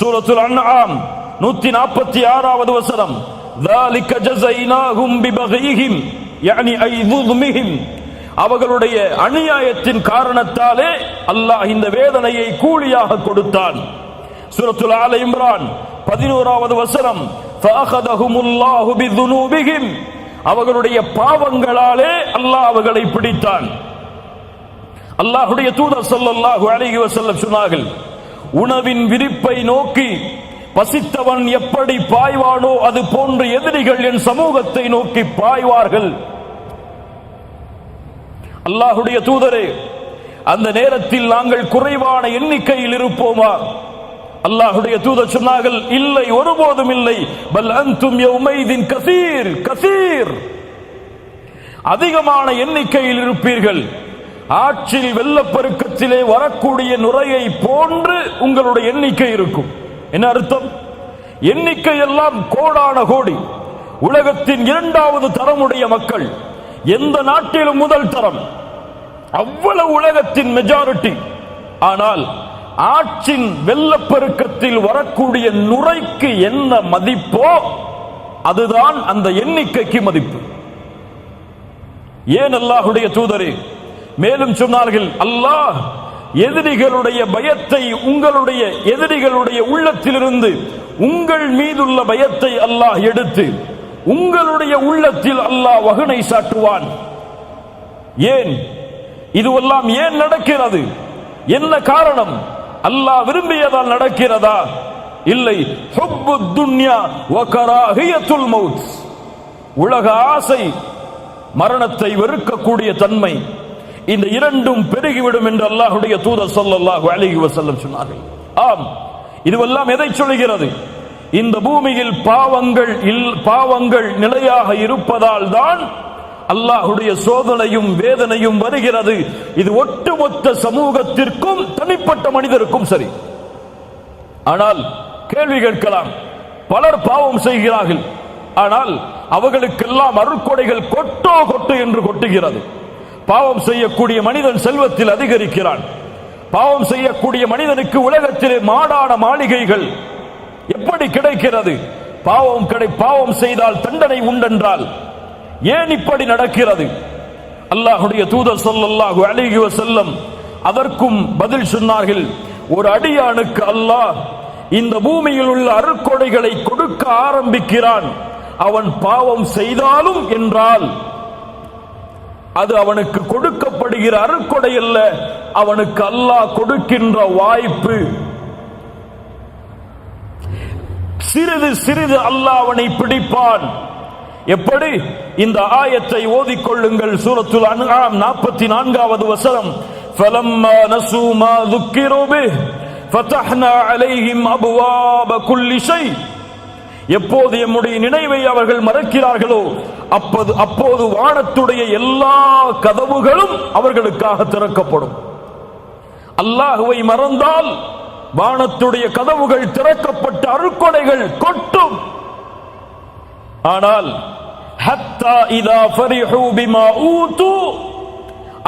சூரத்துல் அன்ஆம் 146வது வசனம், ذَلِكَ جَزَيْنَاهُمْ بِبَغْيِهِمْ يعني أي ظلمهم, அவர்களுடைய அநியாயத்தின் காரணத்தாலே அல்லாஹ் இந்த வேதனையை கூலியாக கொடுத்தான். சூரத்துல் ஆல இம்ரான் 11வது வசனம், فَأَخَذَهُمُ اللَّهُ بِذُنُوبِهِمْ, அவர்களுடைய பாவங்களாலே அல்லாஹ் அவர்களை பிடித்தான். அல்லாஹ்வுடைய தூதர் ஸல்லல்லாஹு அலைஹி வஸல்லம் சொன்னார்கள், உணவின் விரிப்பை நோக்கி பசித்தவன் எப்படி பாய்வானோ அது போன்று எதிரிகள் என் சமூகத்தை நோக்கி பாய்வார்கள். அல்லாஹ்வுடைய தூதரே, அந்த நேரத்தில் நாங்கள் குறைவான எண்ணிக்கையில் இருப்போமா? அல்லாஹ்வுடைய தூதர் சொன்னார்கள், இல்லை, ஒருபோதும் இல்லை. பல் அன்தும் யௌமைதின் கஸீர் கஸீர், அதிகமான எண்ணிக்கையில் இருப்பீர்கள். ஆற்றில் வெள்ளப்பெருக்கத்திலே வரக்கூடிய நுரையை போன்று உங்களுடைய எண்ணிக்கை இருக்கும். என்ன அர்த்தம்? எண்ணிக்கை எல்லாம் கோடான கோடி. உலகத்தின் 2வது தரமுடைய மக்கள், எந்த நாட்டிலும் முதல் தரம், அவ்வளவு உலகத்தின் மெஜாரிட்டி. ஆனால் ஆற்றின் வெள்ளப்பெருக்கத்தில் வரக்கூடிய நுரைக்கு என்ன மதிப்போ அதுதான் அந்த எண்ணிக்கைக்கு மதிப்பு. ஏன் அல்லாஹ்வுடைய தூதரே மேலும் சொன்னார்கள், அல்லாஹ் எதிரிகளுடைய பயத்தை, உங்களுடைய எதிரிகளுடைய உள்ளத்திலிருந்து உங்கள் மீதுள்ள பயத்தை அல்லாஹ் எடுத்து உங்களுடைய உள்ளத்தில் அல்லாஹ் வகுனை சாட்டுவான். ஏன் இதுவெல்லாம் ஏன் நடக்கிறது? என்ன காரணம்? அல்லாஹ் விரும்பியதால் நடக்கிறதா? இல்லை. ஹுப்புத் துன்யா வ கராஹியத்துல் மௌத், உலக ஆசை, மரணத்தை வெறுக்கக்கூடிய தன்மை, இந்த இரண்டும் பெருகிவிடும் என்று அல்லாஹ்வுடைய தூதர் ஸல்லல்லாஹு அலைஹி வஸல்லம் சொன்னார்கள். ஆம், இதுவெல்லாம் எதை சொல்கிறது? இந்த பூமியில் பாவங்கள் நிலையாக இருப்பதால் தான் அல்லாஹ்வுடைய சோதனையும் வேதனையும் வருகிறது. இது ஒட்டுமொத்த சமூகத்திற்கும் தனிப்பட்ட மனிதருக்கும் சரி. ஆனால் கேள்வி கேட்கலாம், பலர் பாவம் செய்கிறார்கள், ஆனால் அவர்களுக்கெல்லாம் அருட்கொடைகள் கொட்டு என்று கொட்டுகிறது. பாவம் செய்யக்கூடிய மனிதன் செல்வத்தில் அதிகரிக்கிறான். பாவம் செய்யக்கூடிய மனிதனுக்கு உலகத்திலே மாடான மாளிகைகள் எப்படி கிடைக்கிறது? பாவம் செய்தால் தண்டனை உண்டென்றால் ஏன் இப்படி நடக்கிறது? அல்லாஹ்வுடைய தூதர் ஸல்லல்லாஹு அலைஹி வஸல்லம் அதற்கும் பதில் சொன்னார்கள். ஒரு அடியானுக்கு அல்லாஹ் இந்த பூமியில் உள்ள அருட்கொடைகளை கொடுக்க ஆரம்பிக்கிறான், அவன் பாவம் செய்தாலும் என்றால் அது அவனுக்கு கொடுக்கப்படுகிற அருட்கொடை அல்ல, அவனுக்கு அல்லாஹ் கொடுக்கின்ற வாய்ப்பு. சிறிது சிறிது அல்லாஹ் அவனை பிடிப்பான். எப்படி? இந்த ஆயத்தை ஓதிக்கொள்ளுங்கள். சூரத்துல் அன்ஆம் 44வது வசனம், ஃபலம்மா நஸூ மா ذுக்கிரு பிஹ் ஃபதஹ்னா அலைஹிம் அப்வாப குல்லி ஷை, எப்போது எம்முடைய நினைவை அவர்கள் மறக்கிறார்களோ அப்போது வானத்துடைய எல்லா கதவுகளும் அவர்களுக்காக திறக்கப்படும். அல்லாஹ்வை மறந்தால் வானத்துடைய கதவுகள் திறக்கப்பட்ட அருட்கொடைகள் கொட்டும். ஆனால் ஹத்தா இதா ஃபரிஹு பிமா ஊது,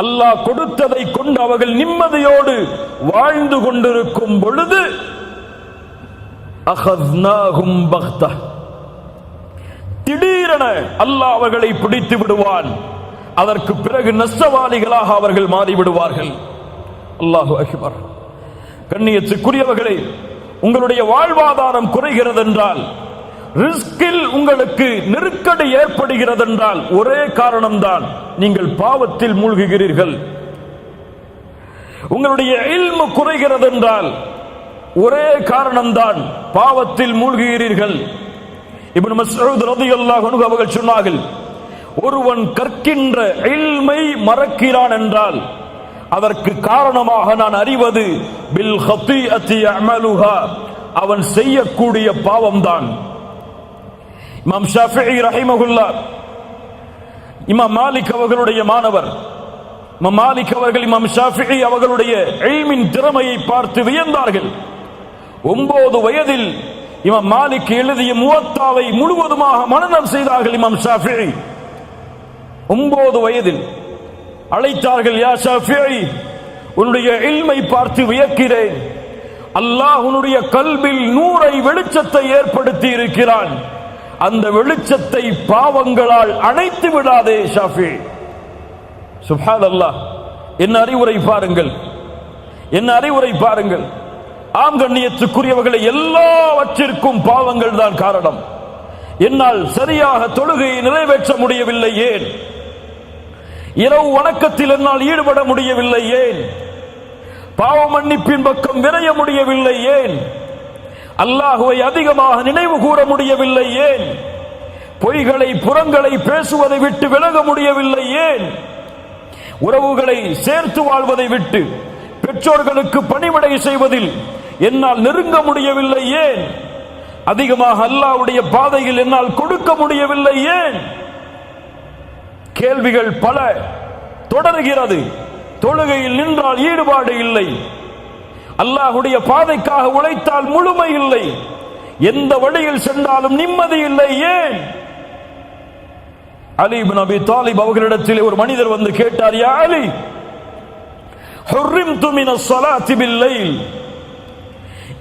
அல்லாஹ் கொடுத்ததை கொண்டு அவர்கள் நிம்மதியோடு வாழ்ந்து கொண்டிருக்கும் பொழுது அகத்னாஹும் பக்தா, திடீரென அல்லாஹ் அவர்களை பிடித்து விடுவான். அதற்கு பிறகு நஷ்டவாளிகளாக அவர்கள் மாறிவிடுவார்கள். அல்லாஹு அக்பர். கண்ணியத்துக்குரியவர்களே, உங்களுடைய வாழ்வாதாரம் குறைகிறது என்றால், ரிஸ்கில் உங்களுக்கு நெருக்கடி ஏற்படுகிறது என்றால் ஒரே காரணம்தான், நீங்கள் பாவத்தில் மூழ்குகிறீர்கள். உங்களுடைய இல்மு குறைகிறது என்றால் ஒரே காரணம்தான், பாவத்தில் மூழ்குகிறீர்கள். இப்னு மஸ்ஊத் ரலியல்லாஹு அன்ஹு அவர்கள் சொன்னார்கள், ஒருவன் கற்கின்ற இல்மை மறக்கிறான் என்றால் அதற்கு காரணமாக நான் அறிவது பில் ஹதீஅத்தி யஅமலுஹா, அவன் செய்யக்கூடிய பாவம்தான். இமாம் ஷாஃபிஈ ரஹிமஹுல்லாஹ், இமாம் மாலிக் அவர்களுடைய மாணவர். இமாம் மாலிக் அவர்கள் இமாம் ஷாஃபிஈ அவர்களுடைய இல்மின் திறமையை பார்த்து வியந்தார்கள். 9 வயதில் இமாம் மாலிக் எழுதிய முவத்தாவை முழுவதுமாக மனனம் செய்தார்கள். இமாம் ஷாஃபிஈ 9 வயதில் அழைத்தார்கள், யா ஷாஃபிஈ, உன்னுடைய இல்மை பார்த்து வியக்கிறேன். அல்லாஹ்வுடைய கல்பில் நூரை வெளிச்சத்தை ஏற்படுத்தி இருக்கிறான். அந்த வெளிச்சத்தை பாவங்களால் அணைத்து விடாதே ஷாஃபி. சுப்ஹானல்லாஹ். என்ன அறிவுரை பாருங்கள், என்ன அறிவுரை பாருங்கள். ஆம் கண்ணியத்துக்குரியவர்களை, எல்லாவற்றிற்கும் பாவங்கள் தான் காரணம். என்னால் சரியாக தொழுகையை நிறைவேற்ற முடியவில்லை ஏன்? இரவு வணக்கத்தில் என்னால் ஈடுபட முடியவில்லை ஏன்? பாவ மன்னிப்பின் பக்கம் விரைய முடியவில்லை ஏன்? அல்லாஹுவை அதிகமாக நினைவு கூற முடியவில்லை ஏன்? பொய்களை புறங்களை பேசுவதை விட்டு விலக முடியவில்லை ஏன்? உறவுகளை சேர்த்து வாழ்வதை விட்டு பெற்றோர்களுக்கு பணிவிடை செய்வதில் என்னால் நெருங்க முடியவில்லை ஏன்? அதிகமாக அல்லாஹ்வுடைய பாதையில் என்னால் கொடுக்க முடியவில்லை ஏன்? கேள்விகள் பல தொடர்கிறது. தொழுகையில் நின்றால் ஈடுபாடு இல்லை, அல்லாஹ்வுடைய பாதைக்காக உழைத்தால் முழுமை இல்லை, எந்த வழியில் சென்றாலும் நிம்மதி இல்லை ஏன்? அலி இப்னு அபி தாலிப் அவர்களிடத்தில் ஒரு மனிதர் வந்து கேட்டார், யா அலி, ஹுர்ரிம்து மினஸ் ஸலாத்தி பில்-லைல்,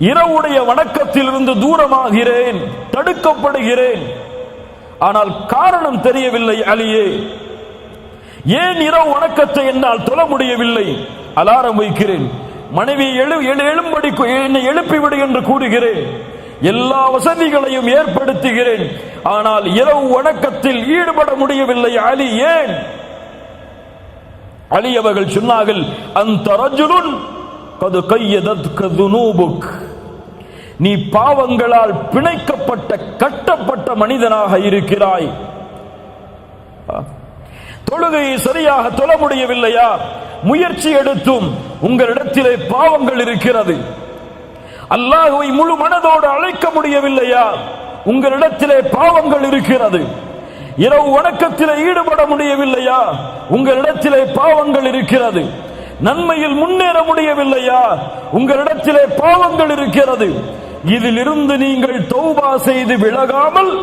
இரவுடைய வணக்கத்திலிருந்து தூரமாகிறேன், தடுக்கப்படுகிறேன், ஆனால் காரணம் தெரியவில்லை அலியே. ஏன் இரவு வணக்கத்தை என்னால் தொழ முடியவில்லை? அலாரம் வைக்கிறேன், மனைவி எழும்படி என்னை எழுப்பிவிடு என்று கூறுகிறேன், எல்லா வசதிகளையும் ஏற்படுத்துகிறேன், ஆனால் இரவு வணக்கத்தில் ஈடுபட முடியவில்லை அலி ஏன்? அலி அவர்கள் சொன்னார்கள், அந்த ரஜுலுன் கது கையதத்க துனூபுக், நீ பாவங்களால் பிணைக்கப்பட்ட கட்டப்பட்ட மனிதனாக இருக்கிறாய். தொழுகையை சரியாக தொழ முடியவில்லையா? முயற்சி எடுத்தும் உங்களிடத்திலே பாவங்கள் இருக்கிறது. அல்லாஹ்வை முழு மனதோடு அழைக்க முடியவில்லையா? உங்களிடத்திலே பாவங்கள் இருக்கிறது. இரவு வணக்கத்திலே ஈடுபட முடியவில்லையா? உங்களிடத்திலே பாவங்கள் இருக்கிறது. நன்மையில் முன்னேற முடியவில்லையா? உங்களிடத்திலே பாவங்கள் இருக்கிறது. இதிலிருந்து நீங்கள் தௌபா செய்து விலகாமல்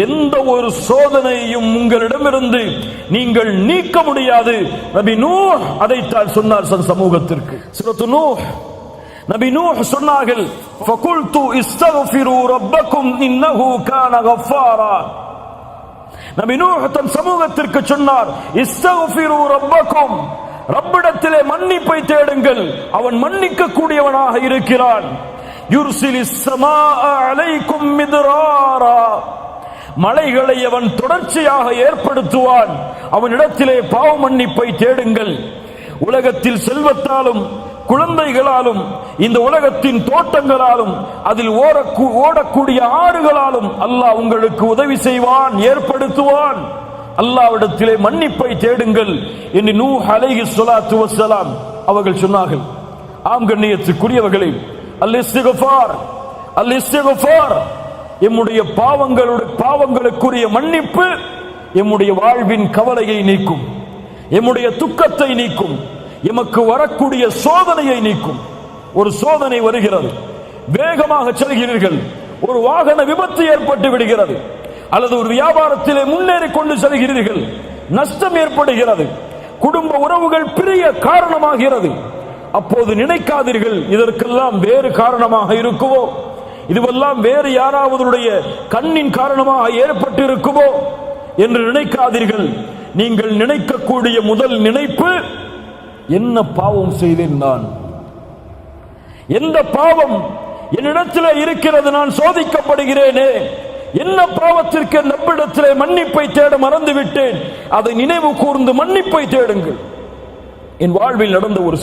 எந்த ஒரு சோதனையும் உங்களிடமிருந்து நீங்கள் நீக்க முடியாது. நபி நூஹ் அதைத்தான் சொன்னார் சமூகத்திற்கு. சூரத்து நூஹ், நபி நூஹ் சொன்னார்கள், ஃபகுல்து இஸ்தக்ஃபிரு ரப்பக்கும் இன்னஹு கான கஃபாரா. நபி நூஹ் தன் சமூகத்திற்கு சொன்னார், இஸ்தக்ஃபிரு ரப்பக்கும், ரப்பிடத்திலே மன்னிப்பை தேடுங்கள், அவன் மன்னிக்க கூடியவனாக இருக்கிறான். யுர்சிலிஸ் ஸமாஅ அலைக்கும் மித்ராரா, மலைகளை அவன் தொடர்ச்சியாக ஏற்படுத்துவான். அவனிடத்திலே பாவ மன்னிப்பை தேடுங்கள். உலகத்தில் செல்வத்தாலும் குழந்தைகளாலும் இந்த உலகத்தின் தோட்டங்களாலும் அதில் ஓடக்கூடிய ஆறுகளாலும் அல்லாஹ் உங்களுக்கு உதவி செய்வான், ஏற்படுத்துவான். அல்லாஹ்விடத்திலே மன்னிப்பை தேடுங்கள் என்று நூஹ் அலைஹிஸ்ஸலாத்து வஸ்ஸலாம் அவர்கள் சொன்னார்கள். ஆம் கண்ணியத்துக்குரியவர்களே, அல்-இஸ்திக்ஃபார், அல்-இஸ்திக்ஃபார், எம்முடைய பாவங்களுக்குரிய மன்னிப்பு எம்முடைய வாழ்வின் கவலையை நீக்கும், எம்முடைய துக்கத்தை நீக்கும், எமக்கு வரக்கூடிய சோதனையை நீக்கும். ஒரு சோதனை வருகிறது, வேகமாக செல்கிறீர்கள், ஒரு வாகன விபத்து ஏற்பட்டு விடுகிறது, அல்லது ஒரு வியாபாரத்திலே முன்னேறி கொண்டு செல்கிறீர்கள், நஷ்டம் ஏற்படுகிறது, குடும்ப உறவுகள் பிரிய காரணமாகிறது. அப்போது நினைக்காதீர்கள் இதற்கெல்லாம் வேறு காரணமாக இருக்குமோ, இதுவெல்லாம் வேறு யாராவதுடைய கண்ணின் காரணமாக ஏற்பட்டு இருக்குமோ என்று நினைக்காதீர்கள். நீங்கள் நினைக்கக்கூடிய முதல் நினைப்பு, என்ன பாவம் செய்தேன் நான், எந்த பாவம் என்னிடத்திலே இருக்கிறது, நான் சோதிக்கப்படுகிறேனே, என்ன பாவத்திற்கு நம்மிடத்திலே மன்னிப்பை தேட மறந்துவிட்டேன், அதை நினைவு கூர்ந்து மன்னிப்பை தேடுங்கள். என் வாழ்வில் நடந்த ஒரு